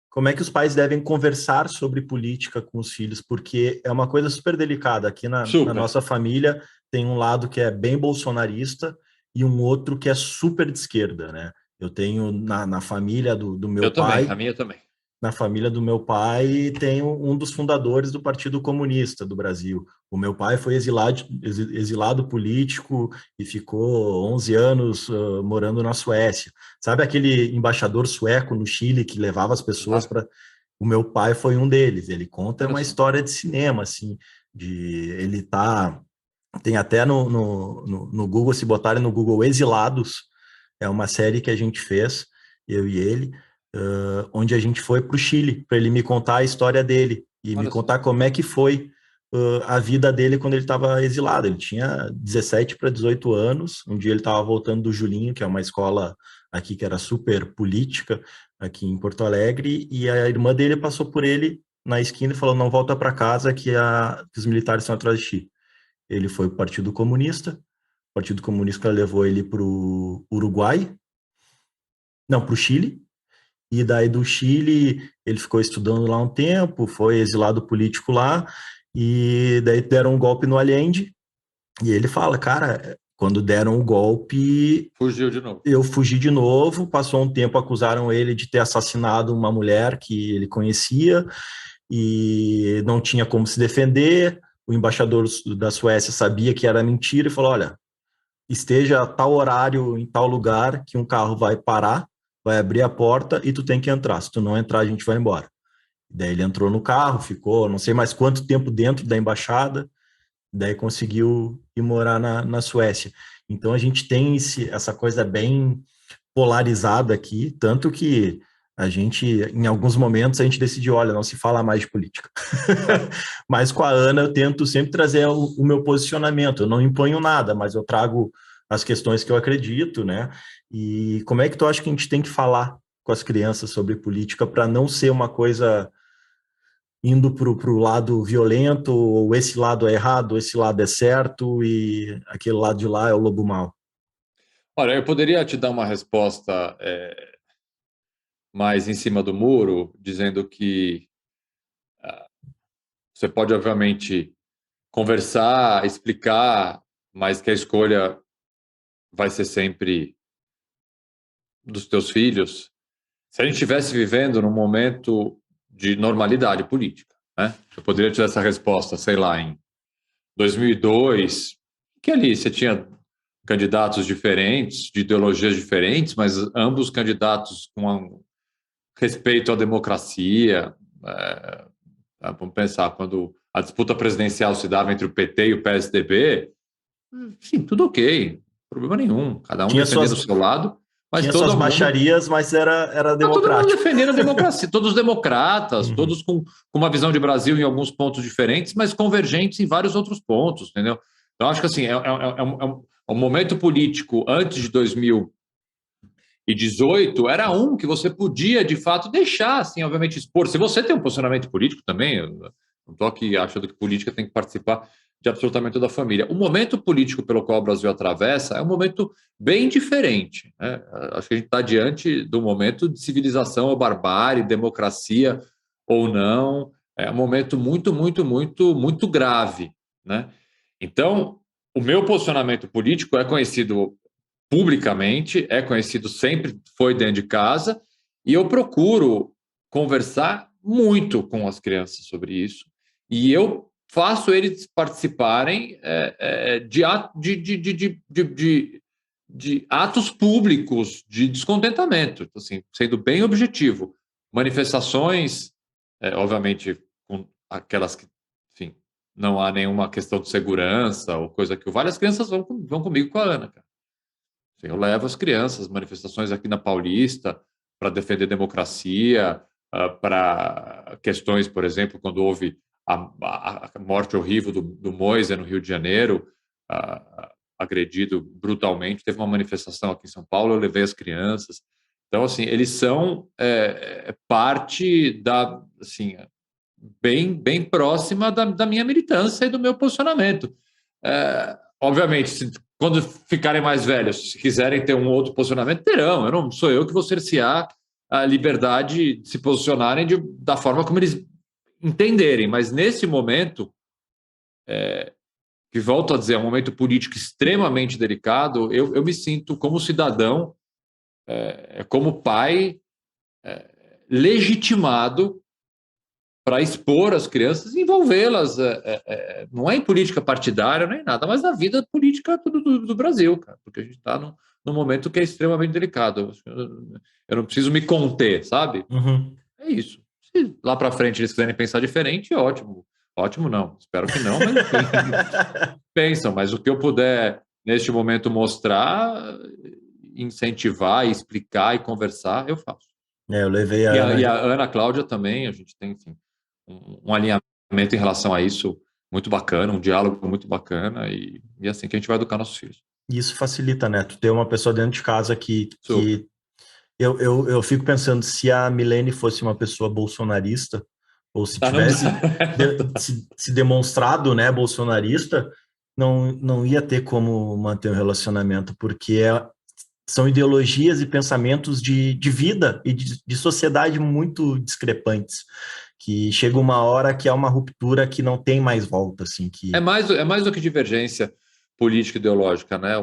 como é que os pais devem conversar sobre política com os filhos? Porque é uma coisa super delicada. Aqui na nossa família tem um lado que é bem bolsonarista e um outro que é super de esquerda, né? Eu tenho na família do meu pai... A minha também. Na família do meu pai tem um dos fundadores do Partido Comunista do Brasil. O meu pai foi exilado político e ficou 11 anos morando na Suécia. Sabe aquele embaixador sueco no Chile que levava as pessoas para... O meu pai foi um deles. Ele conta uma história de cinema, assim, ele tá... Tem até no Google, se botarem no Google Exilados, é uma série que a gente fez, eu e ele, onde a gente foi para o Chile, para ele me contar a história dele e me contar como é que foi a vida dele quando ele estava exilado. Ele tinha 17 para 18 anos, um dia ele estava voltando do Julinho, que é uma escola aqui que era super política, aqui em Porto Alegre, e a irmã dele passou por ele na esquina e falou, não volta para casa que os militares estão atrás de ti. Ele foi para o Partido Comunista levou ele para o Uruguai, não, para o Chile, e daí do Chile ele ficou estudando lá um tempo, foi exilado político lá, e daí deram um golpe no Allende, e ele fala, cara, quando deram o golpe... Fugiu de novo. Eu fugi de novo, passou um tempo, acusaram ele de ter assassinado uma mulher que ele conhecia, e não tinha como se defender, o embaixador da Suécia sabia que era mentira e falou, olha, esteja a tal horário em tal lugar que um carro vai parar, vai abrir a porta e tu tem que entrar. Se tu não entrar, a gente vai embora. Daí ele entrou no carro, ficou não sei mais quanto tempo dentro da embaixada, daí conseguiu ir morar na Suécia. Então a gente tem essa coisa bem polarizada aqui, tanto que a gente, em alguns momentos, a gente decidiu, olha, não se fala mais de política. Mas com a Ana eu tento sempre trazer o meu posicionamento. Eu não imponho nada, mas eu trago as questões que eu acredito, né? E como é que tu acha que a gente tem que falar com as crianças sobre política para não ser uma coisa indo para o lado violento, ou esse lado é errado, esse lado é certo, e aquele lado de lá é o lobo mau? Olha, eu poderia te dar uma resposta mais em cima do muro, dizendo que você pode, obviamente, conversar, explicar, mas que a escolha vai ser sempre dos teus filhos. Se a gente estivesse vivendo num momento de normalidade política, né? Eu poderia te dar essa resposta, sei lá, em 2002, que ali você tinha candidatos diferentes, de ideologias diferentes, mas ambos candidatos com respeito à democracia. Vamos pensar, quando a disputa presidencial se dava entre o PT e o PSDB, sim, tudo ok, problema nenhum, cada um defendendo o seu lado, mas tinha todo suas mundo... baixarias, mas era democrático. Todo mundo defendendo a democracia, todos os democratas, Uhum. todos com uma visão de Brasil em alguns pontos diferentes, mas convergentes em vários outros pontos, entendeu? Então, acho que assim, um momento político antes de 2018 era um que você podia, de fato, deixar, assim, obviamente, expor. Se você tem um posicionamento político também, eu não estou aqui achando que política tem que participar de absolutamente toda a família. O momento político pelo qual o Brasil atravessa é um momento bem diferente, né? Acho que a gente está diante do momento de civilização ou barbárie, democracia ou não. É um momento muito, muito, muito, muito grave, né? Então, o meu posicionamento político é conhecido publicamente, é conhecido sempre, foi dentro de casa, e eu procuro conversar muito com as crianças sobre isso, e eu faço eles participarem de atos públicos de descontentamento, assim, sendo bem objetivo. Manifestações, obviamente, com aquelas que, enfim, não há nenhuma questão de segurança ou coisa que várias crianças vão comigo com a Ana, cara. Eu levo as crianças, manifestações aqui na Paulista para defender democracia, para questões, por exemplo, quando houve a morte horrível do Moise no Rio de Janeiro, agredido brutalmente, teve uma manifestação aqui em São Paulo, eu levei as crianças. Então, assim, eles são parte da, assim, bem próxima da minha militância e do meu posicionamento. Obviamente, quando ficarem mais velhos, se quiserem ter um outro posicionamento, terão. Não sou eu que vou cercear a liberdade de se posicionarem da forma como eles entenderem. Mas nesse momento, que volto a dizer, é um momento político extremamente delicado, eu me sinto como cidadão, como pai, legitimado para expor as crianças e envolvê-las, não é em política partidária, nem nada, mas na vida política do Brasil, cara, porque a gente está num momento que é extremamente delicado. Eu não preciso me conter, sabe? Uhum. É isso. Se lá para frente eles quiserem pensar diferente, ótimo. Ótimo não, espero que não, mas enfim, pensam. Mas o que eu puder, neste momento, mostrar, incentivar, explicar e conversar, eu faço. Eu levei a E a Ana Cláudia também, a gente tem, enfim, um alinhamento em relação a isso muito bacana, um diálogo muito bacana, e assim que a gente vai educar nossos filhos. Isso facilita, né? Tu ter uma pessoa dentro de casa que Super. eu fico pensando, se a Milene fosse uma pessoa bolsonarista, ou se Não tivesse dá. se demonstrado, né, bolsonarista, não ia ter como manter um relacionamento, porque são ideologias e pensamentos de vida e de sociedade muito discrepantes, que chega uma hora que é uma ruptura que não tem mais volta, assim, que... É mais do que divergência política e ideológica, né?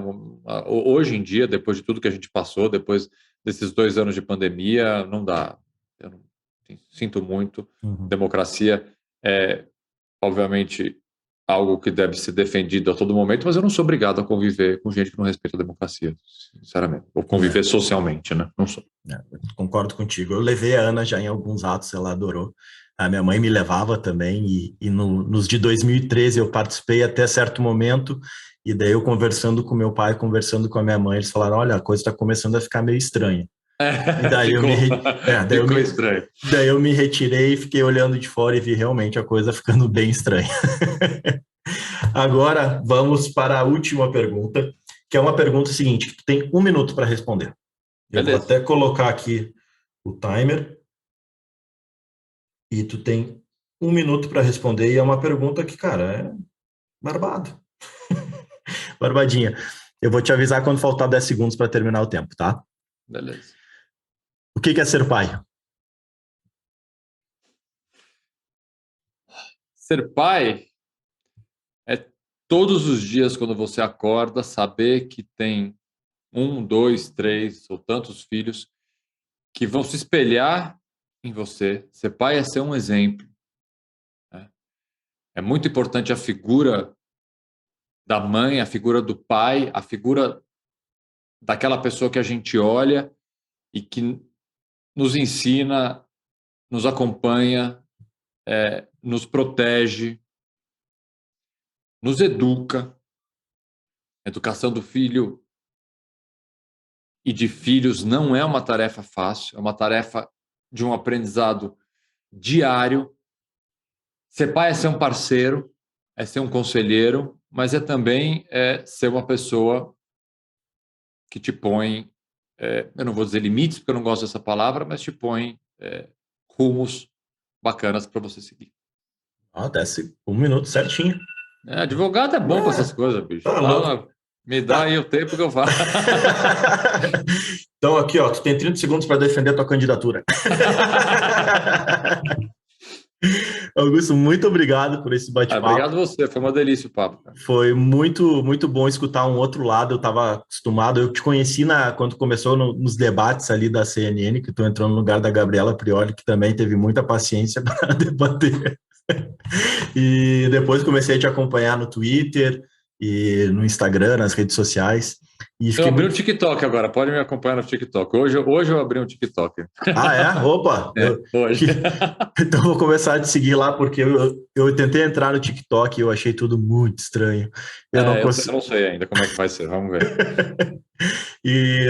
Hoje em dia, depois de tudo que a gente passou, depois desses 2 anos de pandemia, não dá. Eu não, sinto muito. Uhum. Democracia é, obviamente, algo que deve ser defendido a todo momento, mas eu não sou obrigado a conviver com gente que não respeita a democracia, sinceramente. Ou conviver socialmente, né? Não sou. Concordo contigo. Eu levei a Ana já em alguns atos, ela adorou. A minha mãe me levava também, e nos de 2013 eu participei até certo momento, e daí eu conversando com meu pai, conversando com a minha mãe, eles falaram, olha, a coisa está começando a ficar meio estranha. E daí ficou estranho. Daí eu me retirei e fiquei olhando de fora e vi realmente a coisa ficando bem estranha. Agora vamos para a última pergunta, que é uma pergunta seguinte, que tu tem 1 minuto para responder. Eu vou até colocar aqui o timer. E tu tem 1 minuto para responder, e é uma pergunta que, cara, é barbado. Barbadinha. Eu vou te avisar quando faltar 10 segundos para terminar o tempo, tá? Beleza. O que é ser pai? Ser pai é todos os dias, quando você acorda, saber que tem 1, 2, 3 ou tantos filhos que vão se espelhar em você. Ser pai é ser um exemplo. Né? É muito importante a figura da mãe, a figura do pai, a figura daquela pessoa que a gente olha e que nos ensina, nos acompanha, nos protege, nos educa. A educação do filho e de filhos não é uma tarefa fácil, é uma tarefa de um aprendizado diário. Ser pai é ser um parceiro, é ser um conselheiro, mas é também ser uma pessoa que te põe, eu não vou dizer limites, porque eu não gosto dessa palavra, mas te põe rumos bacanas para você seguir. Desce 1 minuto certinho. Advogado é bom para essas coisas, bicho. Me dá aí o tempo que eu faço. Então, aqui, ó, tu tem 30 segundos para defender a tua candidatura. Augusto, muito obrigado por esse bate-papo. Obrigado a você, foi uma delícia o papo. Cara. Foi muito, muito bom escutar um outro lado, eu estava acostumado, eu te conheci quando começou nos debates ali da CNN, que tu entrou no lugar da Gabriela Prioli, que também teve muita paciência para debater. E depois comecei a te acompanhar no Twitter e no Instagram, nas redes sociais. E eu abri um TikTok agora, pode me acompanhar no TikTok. Hoje eu abri um TikTok. Opa! Hoje. Então vou começar a te seguir lá, porque eu tentei entrar no TikTok e eu achei tudo muito estranho. Eu não sei ainda como é que vai ser, vamos ver. E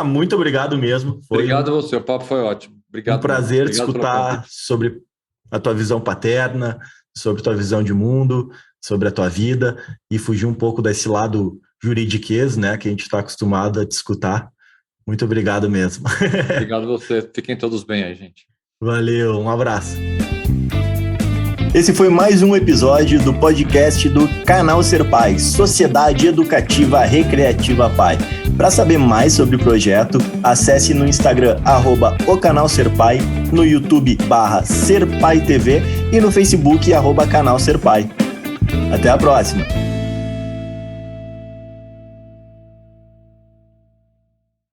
muito obrigado mesmo. Obrigado a você, o papo foi ótimo. Obrigado. Um prazer escutar sobre a tua visão paterna, sobre a tua visão de mundo, sobre a tua vida e fugir um pouco desse lado juridiquês, né, que a gente está acostumado a te escutar. Muito obrigado mesmo. Obrigado a você. Fiquem todos bem aí, gente. Valeu, um abraço. Esse foi mais um episódio do podcast do Canal Ser Pai, Sociedade Educativa Recreativa Pai. Para saber mais sobre o projeto, acesse no Instagram @ocanalserpai, no YouTube /SerPaiTV e no Facebook @Canal Ser Pai. Até a próxima!